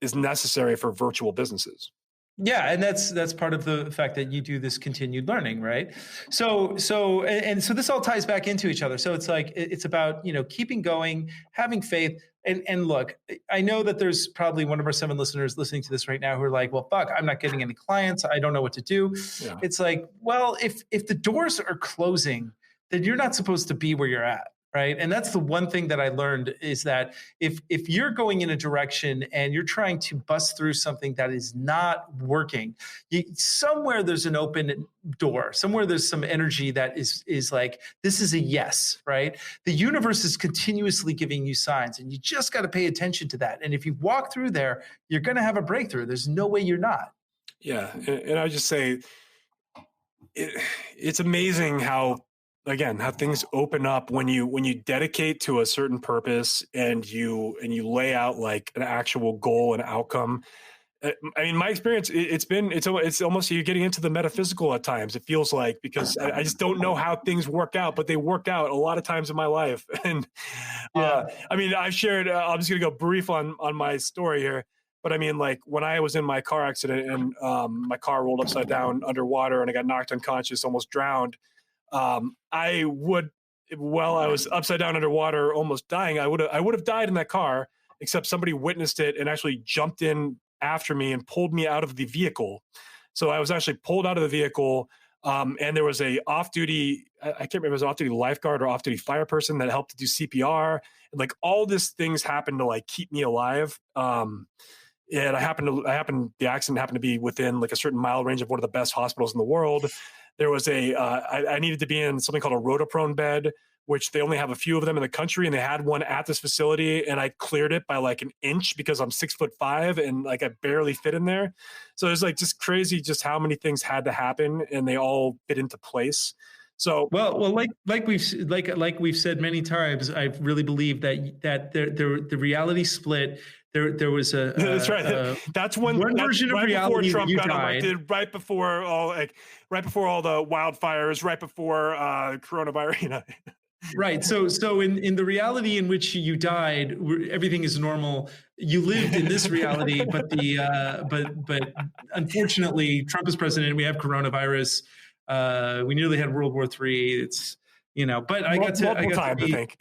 is necessary for virtual businesses. Yeah, and that's part of the fact that you do this continued learning, right? So this all ties back into each other. So it's like it's about, keeping going, having faith, and look, I know that there's probably one of our 7 listeners listening to this right now who are like, well, fuck, I'm not getting any clients, I don't know what to do. Yeah. It's like, well, if the doors are closing, then you're not supposed to be where you're at. Right. And that's the one thing that I learned, is that if you're going in a direction and you're trying to bust through something that is not working, somewhere there's an open door, somewhere there's some energy that is like, this is a yes. Right. The universe is continuously giving you signs, and you just got to pay attention to that. And if you walk through there, you're going to have a breakthrough. There's no way you're not. Yeah. And I would just say it's amazing how things open up when you dedicate to a certain purpose and you lay out like an actual goal and outcome. I mean, my experience, it's almost you're getting into the metaphysical at times. It feels like, because I just don't know how things work out, but they work out a lot of times in my life. And I mean, I've shared. I'm just gonna go brief on my story here. But I mean, like when I was in my car accident and my car rolled upside down underwater and I got knocked unconscious, almost drowned. I was upside down underwater, almost dying, I would have died in that car, except somebody witnessed it and actually jumped in after me and pulled me out of the vehicle. So I was actually pulled out of the vehicle. And there was a off-duty, I can't remember if it was off-duty lifeguard or off-duty fire person that helped to do CPR. And like all these things happened to like keep me alive. And the accident happened to be within like a certain mile range of one of the best hospitals in the world. There was I needed to be in something called a rotoprone bed, which they only have a few of them in the country. And they had one at this facility, and I cleared it by like an inch because I'm 6'5" and like I barely fit in there. So it's like just crazy just how many things had to happen and they all fit into place. So well, like we've said many times, I really believe that the reality split. There was a that's right. That's one version of reality Trump got elected, right before all the wildfires, right before coronavirus. Right. So in the reality in which you died, everything is normal. You lived in this reality, but but unfortunately, Trump is president. We have coronavirus. We nearly had World War III. It's but I got to think.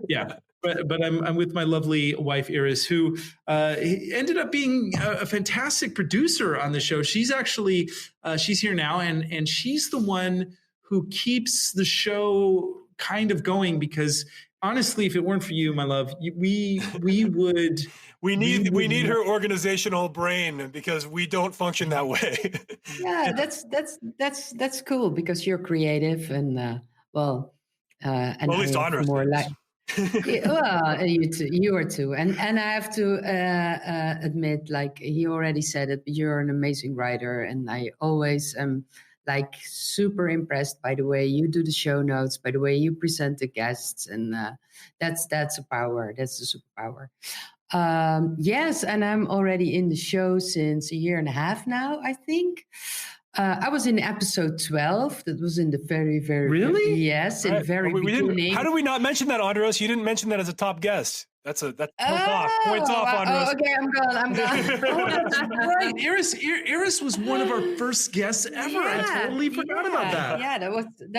Yeah. But I'm with my lovely wife, Iris, who ended up being a fantastic producer on the show. She's actually, she's here now, and she's the one who keeps the show kind of going, because honestly, if it weren't for you, my love, we would... We need her organizational brain, because we don't function that way. Yeah, that's cool, because you're creative and and at least Andres more like... Well, you are too, and I have to admit, like he already said it, you're an amazing writer, and I always am like super impressed by the way you do the show notes, by the way you present the guests, and that's a power. That's a superpower. Yes, and I'm already in the show since 1.5 years now, I think. I was in episode 12. That was in the very, very... Really? Yes, in the very beginning. How do we not mention that, Andres? You didn't mention that as a top guest. That's points off, Andres. Oh, okay, I'm gone. Oh, that's right. Iris was one of our first guests ever. Yeah, I totally forgot about that. Yeah, that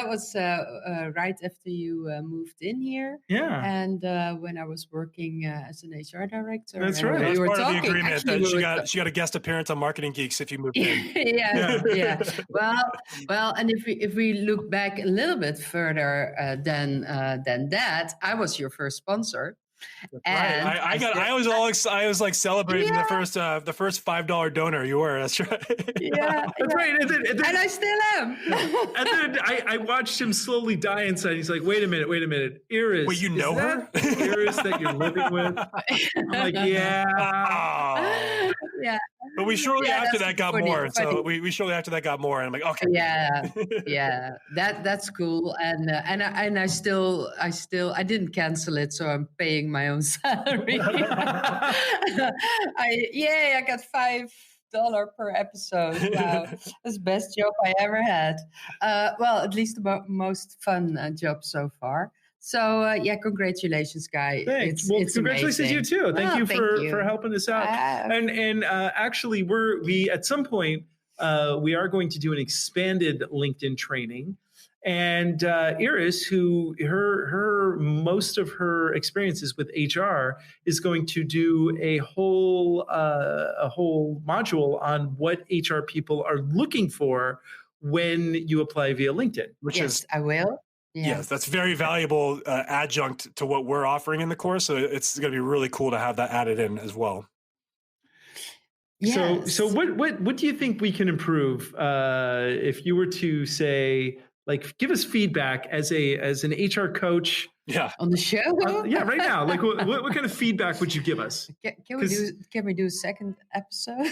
was right after you moved in here. Yeah. And when I was working as an HR director. That's right. That's part of the agreement that she got a guest appearance on Marketing Geeks if you moved in. Yeah. Well, and if we look back a little bit further than that, I was your first sponsor. And I was like celebrating the first $5 donor you were. That's right. Yeah, that's right. And I still am. And then I watched him slowly die inside. He's like, wait a minute, Iris. Wait, you know her? Iris that you're living with? I'm like, yeah. Oh. Yeah. But we shortly after that got more. So we shortly after that got more, and I'm like, okay. Yeah. That's cool. And I still I didn't cancel it, so I'm paying my own salary. I got per episode. Wow, that's the best job I ever had. Well, at least the most fun job so far. So congratulations, Guy. Thanks. Well, congratulations amazing. You too. Thank you thank for helping us out. And actually, we at some point we are going to do an expanded LinkedIn training. And Iris, who her most of her experiences with HR, is going to do a whole module on what HR people are looking for when you apply via LinkedIn. Yes, I will. Yeah. Yes, that's very valuable adjunct to what we're offering in the course. So it's going to be really cool to have that added in as well. Yes. So what do you think we can improve if you were to say, like, give us feedback as an HR coach? Yeah, on the show. Right now, like what kind of feedback would you give us? Can we do a second episode?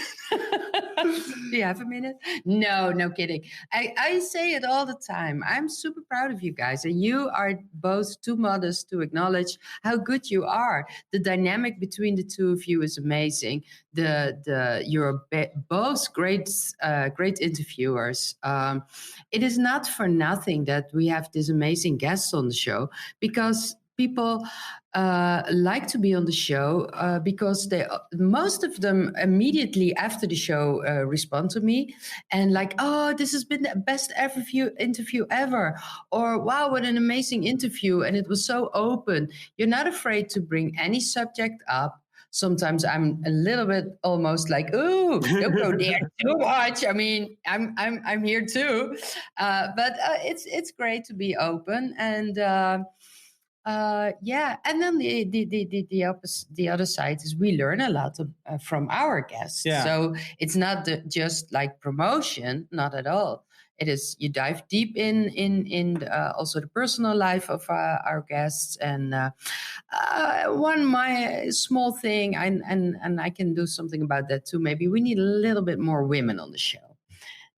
Do you have a minute? No kidding. I say it all the time. I'm super proud of you guys, and you are both too modest to acknowledge how good you are. The dynamic between the two of you is amazing. You're both great interviewers. It is not for nothing that we have this amazing guests on the show, because people like to be on the show because most of them immediately after the show respond to me and like, oh, this has been the best interview ever, or wow, what an amazing interview, and it was so open. You're not afraid to bring any subject up. Sometimes I'm a little bit almost like, ooh, don't go there too much. I mean, I'm here too, but it's great to be open, and and then the other side is we learn a lot from our guests. Yeah. So it's not just like promotion, not at all. It is, you dive deep in also the personal life of our guests, and my small thing, and I can do something about that too. Maybe we need a little bit more women on the show.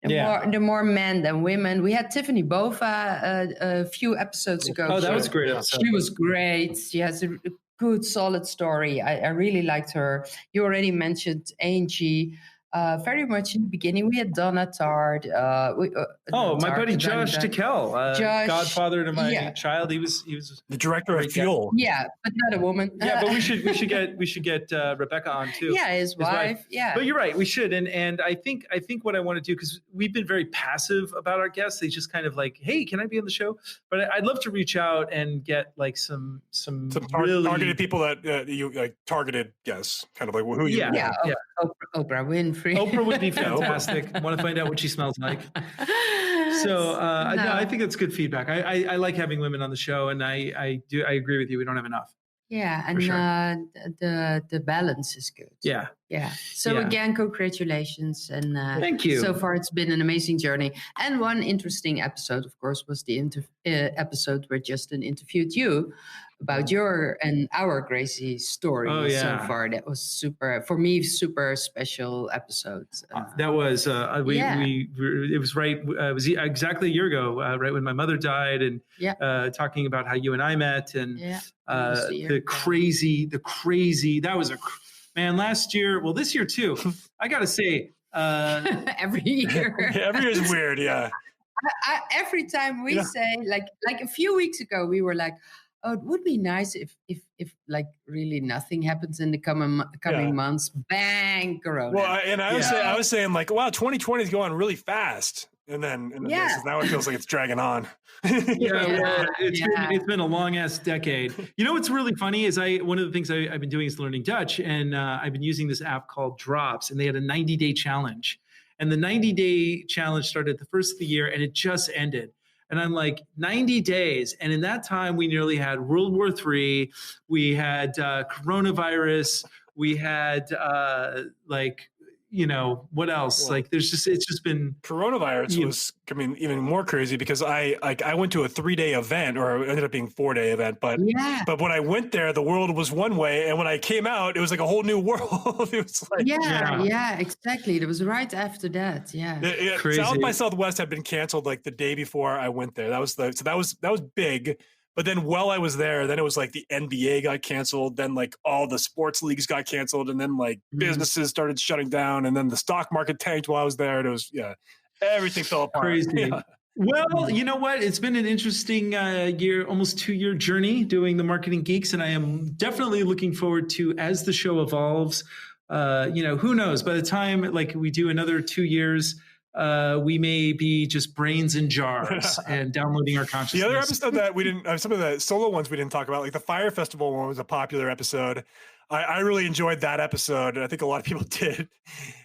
The more men than women. We had Tiffany Bova a few episodes ago. Oh, that was a great episode. She was great. She has a good, solid story. I really liked her. You already mentioned Angie. Very much in the beginning, we had Donna Tard. My buddy Josh Tickell, godfather to my child. He was the director of Fuel. Yeah, but not a woman. Yeah, but we should get Rebecca on too. Yeah, his wife. Yeah, but you're right, we should. And I think what I want to do, because we've been very passive about our guests. They just kind of like, hey, can I be on the show? But I'd love to reach out and get like some really targeted people that you like, targeted guests, kind of like who you. Yeah. Oprah Winfrey. Oprah would be fantastic. Want to find out what she smells like. So I think that's good feedback. I like having women on the show, and I agree with you. We don't have enough. Yeah, and sure. The balance is good. Yeah. So again, congratulations, and thank you. So far, it's been an amazing journey. And one interesting episode, of course, was the episode where Justin interviewed you about your and our Gracie story so far. That was super special episode. That was it was right. It was exactly a year ago, right when my mother died, and talking about how you and I met, and the crazy. That was man last year. Well, this year too. I got to say, every year. Every year is weird. Yeah. Every time we say like a few weeks ago, we were like, oh, it would be nice if like really nothing happens in the coming months. Bang, Corona. Well, I was saying like, wow, 2020 is going really fast, and then now it feels like it's dragging on. It's been a long ass decade. You know what's really funny is one of the things I've been doing is learning Dutch, and I've been using this app called Drops, and they had a 90-day challenge, and the 90-day challenge started the first of the year, and it just ended. And I'm like, 90 days. And in that time, we nearly had World War III. We had coronavirus. We had what else? Well, it's just been coronavirus was even more crazy, because I went to a 3-day event, or it ended up being 4-day event. But when I went there, the world was one way, and when I came out, it was like a whole new world. It was like exactly. It was right after that. Crazy. South by Southwest had been canceled like the day before I went there. That was big. But then while I was there, then it was like the NBA got canceled. Then like all the sports leagues got canceled. And then like businesses started shutting down. And then the stock market tanked while I was there. And it was, everything fell apart. Crazy. Yeah. Well, you know what? It's been an interesting year, almost 2-year journey doing the Marketing Geeks. And I am definitely looking forward to, as the show evolves, who knows, by the time like we do another 2 years, we may be just brains in jars and downloading our consciousness. The other episode that we didn't, some of the solo ones we didn't talk about, like the Fire Festival one was a popular episode. I really enjoyed that episode, and I think a lot of people did.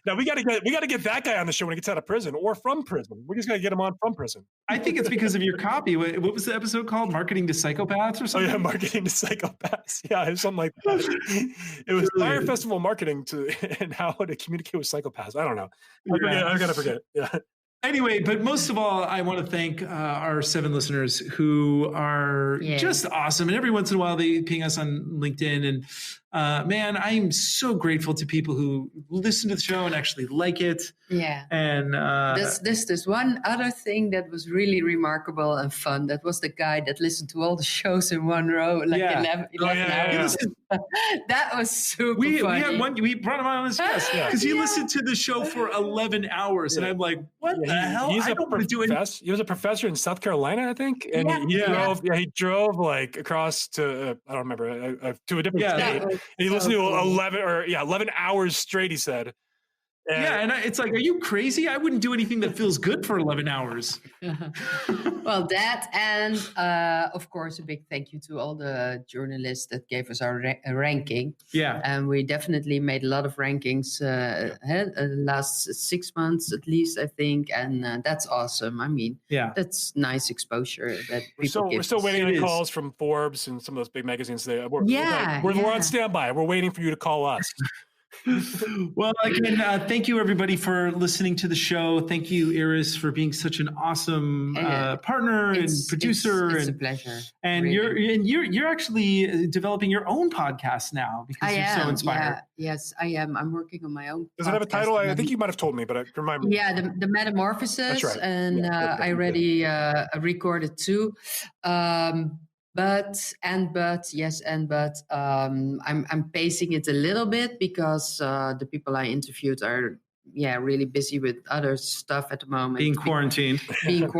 Now we got to get that guy on the show when he gets out of prison or from prison. We just got to get him on from prison. I think it's because of your copy. What was the episode called? Marketing to Psychopaths or something? Oh yeah, Marketing to Psychopaths. Yeah, it was something like that. It was Fire Festival marketing and how to communicate with psychopaths. I don't know. I gotta forget. Yeah. Anyway, but most of all, I want to thank our 7 listeners who are just awesome. And every once in a while, they ping us on LinkedIn. And man, I'm so grateful to people who listen to the show and actually like it. Yeah. And there's one other thing that was really remarkable and fun. That was the guy that listened to all the shows in one row, like 11 hours. That was super funny. We brought him on as guest because he listened to the show for 11 hours. And I'm like, what the hell? I don't want to do it. He was a professor in South Carolina, I think. And he drove like across to, I don't remember, to a different state. And he listened to 11 hours straight, he said. And it's like, are you crazy? I wouldn't do anything that feels good for 11 hours. Well, that and of course, a big thank you to all the journalists that gave us our ranking. Yeah. And we definitely made a lot of rankings the last 6 months at least, I think. And that's awesome. I mean, that's nice exposure that people We're still waiting on calls from Forbes and some of those big magazines. We're on standby. We're waiting for you to call us. Well, again, thank you everybody for listening to the show. Thank you, Iris, for being such an awesome partner and producer. It's a pleasure. And really. you're actually developing your own podcast now because you're so inspired. Yes, I am. I'm working on my own. Does it have a title? I think you might have told me, but remind me. Yeah, the Metamorphosis. That's right. And I already recorded 2. But I'm pacing it a little bit because the people I interviewed are really busy with other stuff at the moment. Being quarantined. And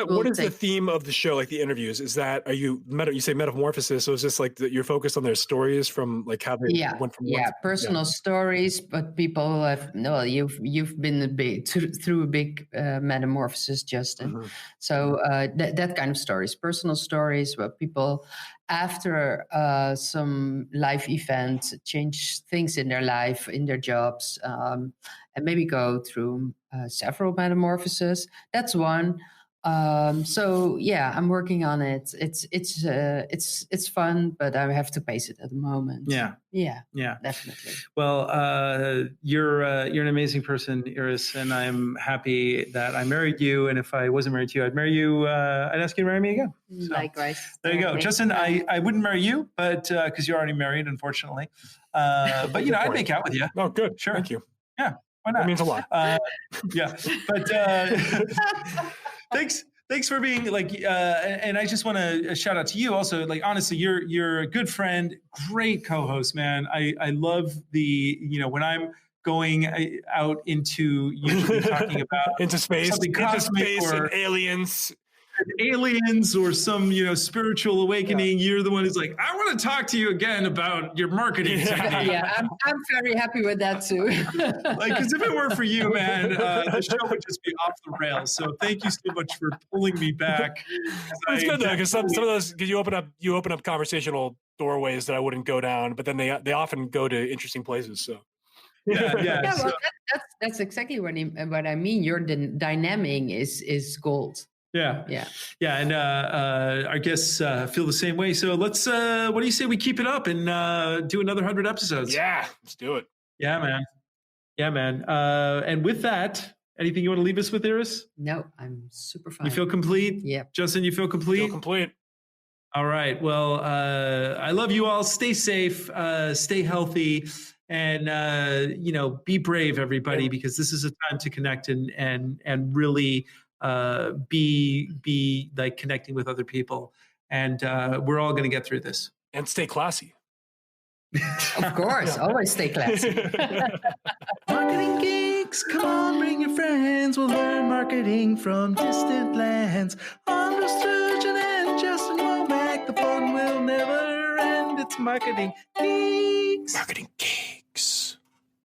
what is the theme of the show, like the interviews? Is that, you say metamorphosis, so is this like you're focused on their stories from like how they went from personal stories, but people have you've been through a big metamorphosis, Justin. Mm-hmm. So that kind of stories, personal stories where people after some life event change things in their life, in their jobs, and maybe go through several metamorphoses. That's one. I'm working on it. It's fun, but I have to pace it at the moment. Yeah, definitely. Well, you're an amazing person, Iris, and I'm happy that I married you. And if I wasn't married to you, I'd marry you. I'd ask you to marry me again. So, likewise. There you go, Justin. I wouldn't marry you, but because you're already married, unfortunately. But I'd make out with you. Oh, good. Sure. Thank you. Yeah. Why not? That means a lot. But. Thanks for being and I just want to shout out to you also. Like, honestly, you're a good friend, great co-host, man. I love when I'm going out into usually talking about into space or and aliens or some spiritual awakening. You're the one who's like, I want to talk to you again about your marketing technique. I'm very happy with that too. Because if it weren't for you, man, the show would just be off the rails. So thank you so much for pulling me back. It's good though, because some of those, because you open up conversational doorways that I wouldn't go down, but then they often go to interesting places. So. Well, that's exactly what I mean. Your dynamic is gold. Yeah. And our guests feel the same way. So let's, what do you say we keep it up and do another 100 episodes? Yeah, let's do it. Yeah, man. And with that, anything you want to leave us with, Iris? No, I'm super fine. You feel complete? Yeah. Justin, you feel complete? Feel complete. All right. Well, I love you all. Stay safe, stay healthy, and be brave, everybody, because this is a time to connect and really be like connecting with other people. And we're all going to get through this. And stay classy. Of course, always stay classy. Marketing Geeks, come on, bring your friends. We'll learn marketing from distant lands. Andre Sturgeon and Justin Womack, the fun will never end. It's Marketing Geeks. Marketing